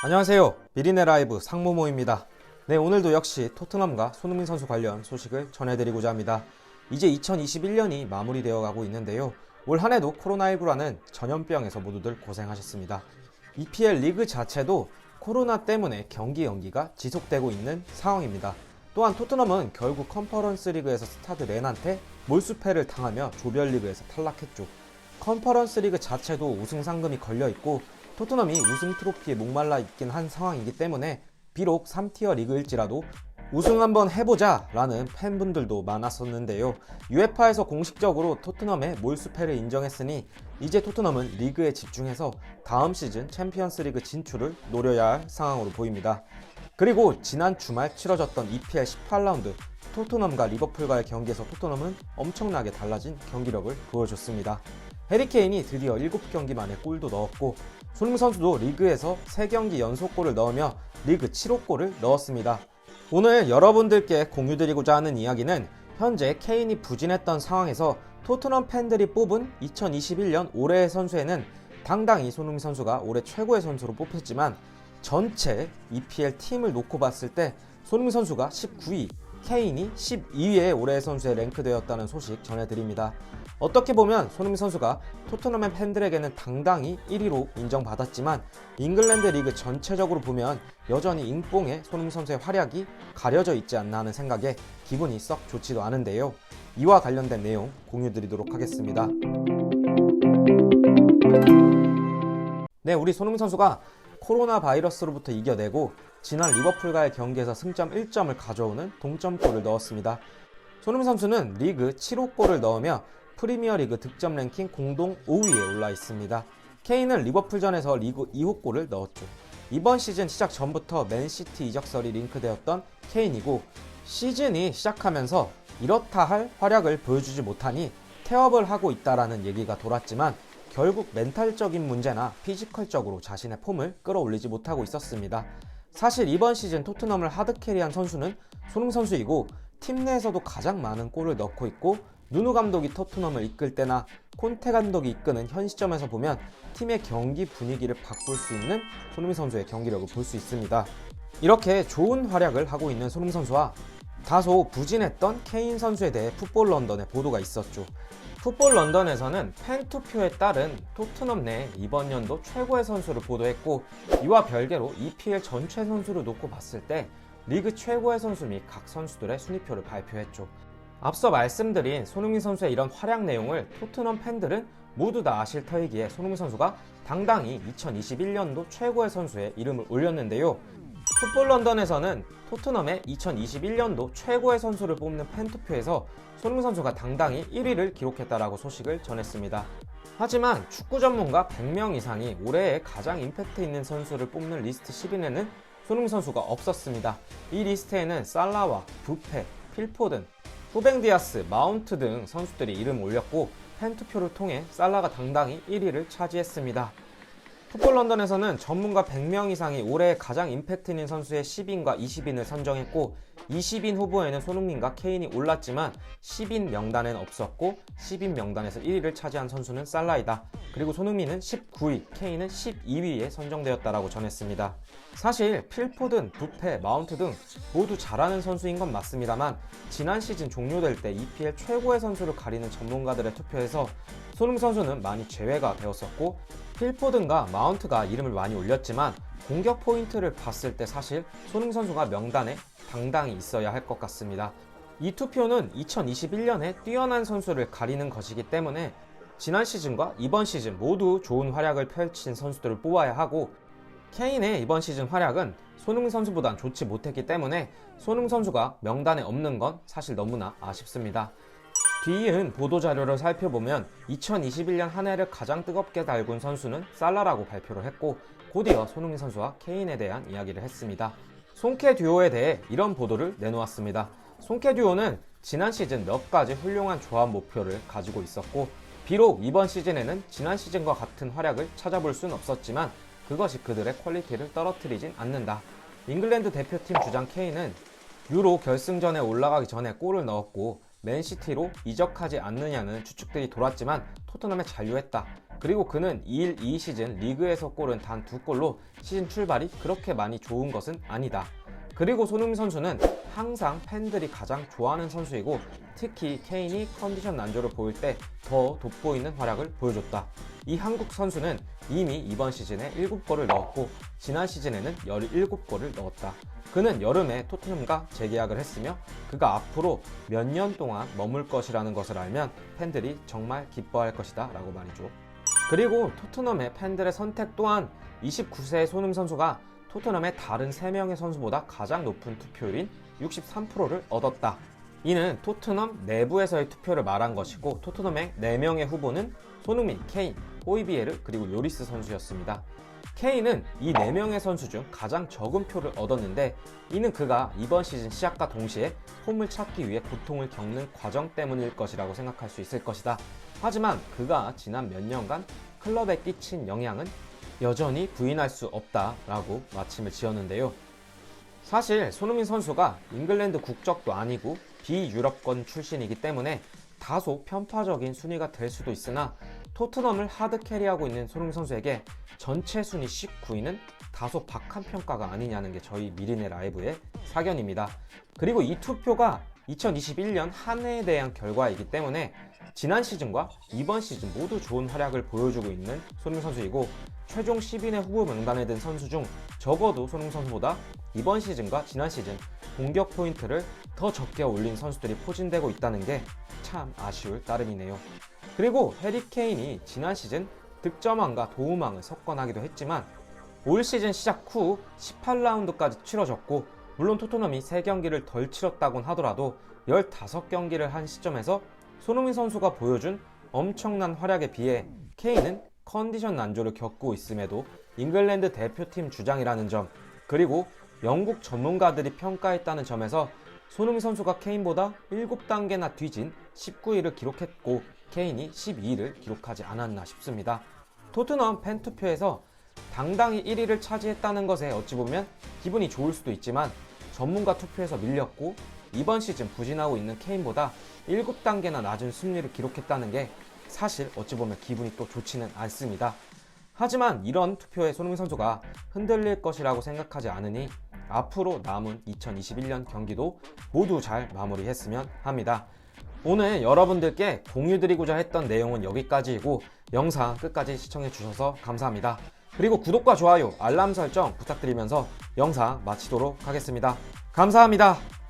안녕하세요. 비리네 라이브 상무모입니다. 네, 오늘도 역시 토트넘과 손흥민 선수 관련 소식을 전해드리고자 합니다. 이제 2021년이 마무리되어 가고 있는데요. 올 한 해도 코로나19라는 전염병에서 모두들 고생하셨습니다. EPL 리그 자체도 코로나 때문에 경기 연기가 지속되고 있는 상황입니다. 또한 토트넘은 결국 컨퍼런스 리그에서 스타드 렌한테 몰수패를 당하며 조별리그에서 탈락했죠. 컨퍼런스 리그 자체도 우승 상금이 걸려있고 토트넘이 우승 트로피에 목말라 있긴 한 상황이기 때문에 비록 3티어 리그일지라도 우승 한번 해보자 라는 팬분들도 많았었는데요. UEFA에서 공식적으로 토트넘의 몰수패를 인정했으니 이제 토트넘은 리그에 집중해서 다음 시즌 챔피언스 리그 진출을 노려야 할 상황으로 보입니다. 그리고 지난 주말 치러졌던 EPL 18라운드 토트넘과 리버풀과의 경기에서 토트넘은 엄청나게 달라진 경기력을 보여줬습니다. 해리케인이 드디어 7경기 만에 골도 넣었고 손흥민 선수도 리그에서 3경기 연속골을 넣으며 리그 7호 골을 넣었습니다. 오늘 여러분들께 공유드리고자 하는 이야기는 현재 케인이 부진했던 상황에서 토트넘 팬들이 뽑은 2021년 올해의 선수에는 당당히 손흥민 선수가 올해 최고의 선수로 뽑혔지만 전체 EPL 팀을 놓고 봤을 때 손흥민 선수가 19위, 케인이 12위에 올해의 선수에 랭크되었다는 소식 전해드립니다. 어떻게 보면 손흥민 선수가 토트넘의 팬들에게는 당당히 1위로 인정받았지만 잉글랜드 리그 전체적으로 보면 여전히 잉뽕에 손흥민 선수의 활약이 가려져 있지 않나 하는 생각에 기분이 썩 좋지도 않은데요. 이와 관련된 내용 공유드리도록 하겠습니다. 네, 우리 손흥민 선수가 코로나 바이러스로부터 이겨내고 지난 리버풀과의 경기에서 승점 1점을 가져오는 동점골을 넣었습니다. 손흥민 선수는 리그 7호 골을 넣으며 프리미어리그 득점 랭킹 공동 5위에 올라 있습니다. 케인은 리버풀전에서 리그 2호 골을 넣었죠. 이번 시즌 시작 전부터 맨시티 이적설이 링크되었던 케인이고 시즌이 시작하면서 이렇다 할 활약을 보여주지 못하니 태업을 하고 있다라는 얘기가 돌았지만 결국 멘탈적인 문제나 피지컬적으로 자신의 폼을 끌어올리지 못하고 있었습니다. 사실 이번 시즌 토트넘을 하드캐리한 선수는 손흥민 선수이고 팀 내에서도 가장 많은 골을 넣고 있고 누누 감독이 토트넘을 이끌 때나 콘테 감독이 이끄는 현 시점에서 보면 팀의 경기 분위기를 바꿀 수 있는 손흥민 선수의 경기력을 볼 수 있습니다. 이렇게 좋은 활약을 하고 있는 손흥민 선수와 다소 부진했던 케인 선수에 대해 풋볼 런던의 보도가 있었죠. 풋볼 런던에서는 팬투표에 따른 토트넘 내 이번 연도 최고의 선수를 보도했고 이와 별개로 EPL 전체 선수를 놓고 봤을 때 리그 최고의 선수 및 각 선수들의 순위표를 발표했죠. 앞서 말씀드린 손흥민 선수의 이런 활약 내용을 토트넘 팬들은 모두 다 아실 터이기에 손흥민 선수가 당당히 2021년도 최고의 선수에 이름을 올렸는데요. 풋볼 런던에서는 토트넘의 2021년도 최고의 선수를 뽑는 팬투표에서 손흥민 선수가 당당히 1위를 기록했다라고 소식을 전했습니다. 하지만 축구 전문가 100명 이상이 올해의 가장 임팩트 있는 선수를 뽑는 리스트 10인에는 손흥민 선수가 없었습니다. 이 리스트에는 살라와 부페, 필포든, 후뱅 디아스, 마운트 등 선수들이 이름을 올렸고 팬투표를 통해 살라가 당당히 1위를 차지했습니다. 풋볼 런던에서는 전문가 100명 이상이 올해의 가장 임팩트 있는 선수의 10인과 20인을 선정했고 20인 후보에는 손흥민과 케인이 올랐지만 10인 명단에는 없었고 10인 명단에서 1위를 차지한 선수는 살라이다. 그리고 손흥민은 19위, 케인은 12위에 선정되었다라고 전했습니다. 사실 필포든, 부페, 마운트 등 모두 잘하는 선수인 건 맞습니다만 지난 시즌 종료될 때 EPL 최고의 선수를 가리는 전문가들의 투표에서 손흥민 선수는 많이 제외가 되었었고 필포든과 마운트가 이름을 많이 올렸지만 공격 포인트를 봤을 때 사실 손흥민 선수가 명단에 당당히 있어야 할 것 같습니다. 이 투표는 2021년에 뛰어난 선수를 가리는 것이기 때문에 지난 시즌과 이번 시즌 모두 좋은 활약을 펼친 선수들을 뽑아야 하고 케인의 이번 시즌 활약은 손흥민 선수보단 좋지 못했기 때문에 손흥민 선수가 명단에 없는 건 사실 너무나 아쉽습니다. 뒤이은 보도자료를 살펴보면 2021년 한 해를 가장 뜨겁게 달군 선수는 살라라고 발표를 했고 곧이어 손흥민 선수와 케인에 대한 이야기를 했습니다. 손케 듀오에 대해 이런 보도를 내놓았습니다. 손케 듀오는 지난 시즌 몇 가지 훌륭한 조합 목표를 가지고 있었고 비록 이번 시즌에는 지난 시즌과 같은 활약을 찾아볼 순 없었지만 그것이 그들의 퀄리티를 떨어뜨리진 않는다. 잉글랜드 대표팀 주장 케인은 유로 결승전에 올라가기 전에 골을 넣었고 맨시티로 이적하지 않느냐는 추측들이 돌았지만 토트넘에 잔류했다. 그리고 그는 2일 2시즌 리그에서 골은 단 2골로 시즌 출발이 그렇게 많이 좋은 것은 아니다. 그리고 손흥민 선수는 항상 팬들이 가장 좋아하는 선수이고 특히 케인이 컨디션 난조를 보일 때 더 돋보이는 활약을 보여줬다. 이 한국 선수는 이미 이번 시즌에 7골을 넣었고 지난 시즌에는 17골을 넣었다. 그는 여름에 토트넘과 재계약을 했으며 그가 앞으로 몇 년 동안 머물 것이라는 것을 알면 팬들이 정말 기뻐할 것이다 라고 말이죠. 그리고 토트넘의 팬들의 선택 또한 29세의 손흥민 선수가 토트넘의 다른 3명의 선수보다 가장 높은 투표율인 63%를 얻었다. 이는 토트넘 내부에서의 투표를 말한 것이고 토트넘의 4명의 후보는 손흥민, 케인, 호이비에르 그리고 요리스 선수였습니다. 케인은 이 4명의 선수 중 가장 적은 표를 얻었는데 이는 그가 이번 시즌 시작과 동시에 폼을 찾기 위해 고통을 겪는 과정 때문일 것이라고 생각할 수 있을 것이다. 하지만 그가 지난 몇 년간 클럽에 끼친 영향은 여전히 부인할 수 없다라고 마침을 지었는데요. 사실 손흥민 선수가 잉글랜드 국적도 아니고 비유럽권 출신이기 때문에 다소 편파적인 순위가 될 수도 있으나 토트넘을 하드캐리하고 있는 손흥민 선수에게 전체 순위 19위는 다소 박한 평가가 아니냐는 게 저희 미리네 라이브의 사견입니다. 그리고 이 투표가 2021년 한 해에 대한 결과이기 때문에 지난 시즌과 이번 시즌 모두 좋은 활약을 보여주고 있는 손흥민 선수이고 최종 10인의 후보 명단에 든 선수 중 적어도 손흥민 선수보다 이번 시즌과 지난 시즌 공격 포인트를 더 적게 올린 선수들이 포진되고 있다는 게 참 아쉬울 따름이네요. 그리고 해리 케인이 지난 시즌 득점왕과 도움왕을 석권하기도 했지만 올 시즌 시작 후 18라운드까지 치러졌고 물론 토트넘이 3경기를 덜 치렀다곤 하더라도 15경기를 한 시점에서 손흥민 선수가 보여준 엄청난 활약에 비해 케인은 컨디션 난조를 겪고 있음에도 잉글랜드 대표팀 주장이라는 점 그리고 영국 전문가들이 평가했다는 점에서 손흥민 선수가 케인보다 7단계나 뒤진 19위를 기록했고 케인이 12위를 기록하지 않았나 싶습니다. 토트넘 팬투표에서 당당히 1위를 차지했다는 것에 어찌 보면 기분이 좋을 수도 있지만 전문가 투표에서 밀렸고 이번 시즌 부진하고 있는 케인보다 7단계나 낮은 승리를 기록했다는 게 사실 어찌 보면 기분이 또 좋지는 않습니다. 하지만 이런 투표에 손흥민 선수가 흔들릴 것이라고 생각하지 않으니 앞으로 남은 2021년 경기도 모두 잘 마무리했으면 합니다. 오늘 여러분들께 공유드리고자 했던 내용은 여기까지이고 영상 끝까지 시청해주셔서 감사합니다. 그리고 구독과 좋아요, 알람 설정 부탁드리면서 영상 마치도록 하겠습니다. 감사합니다.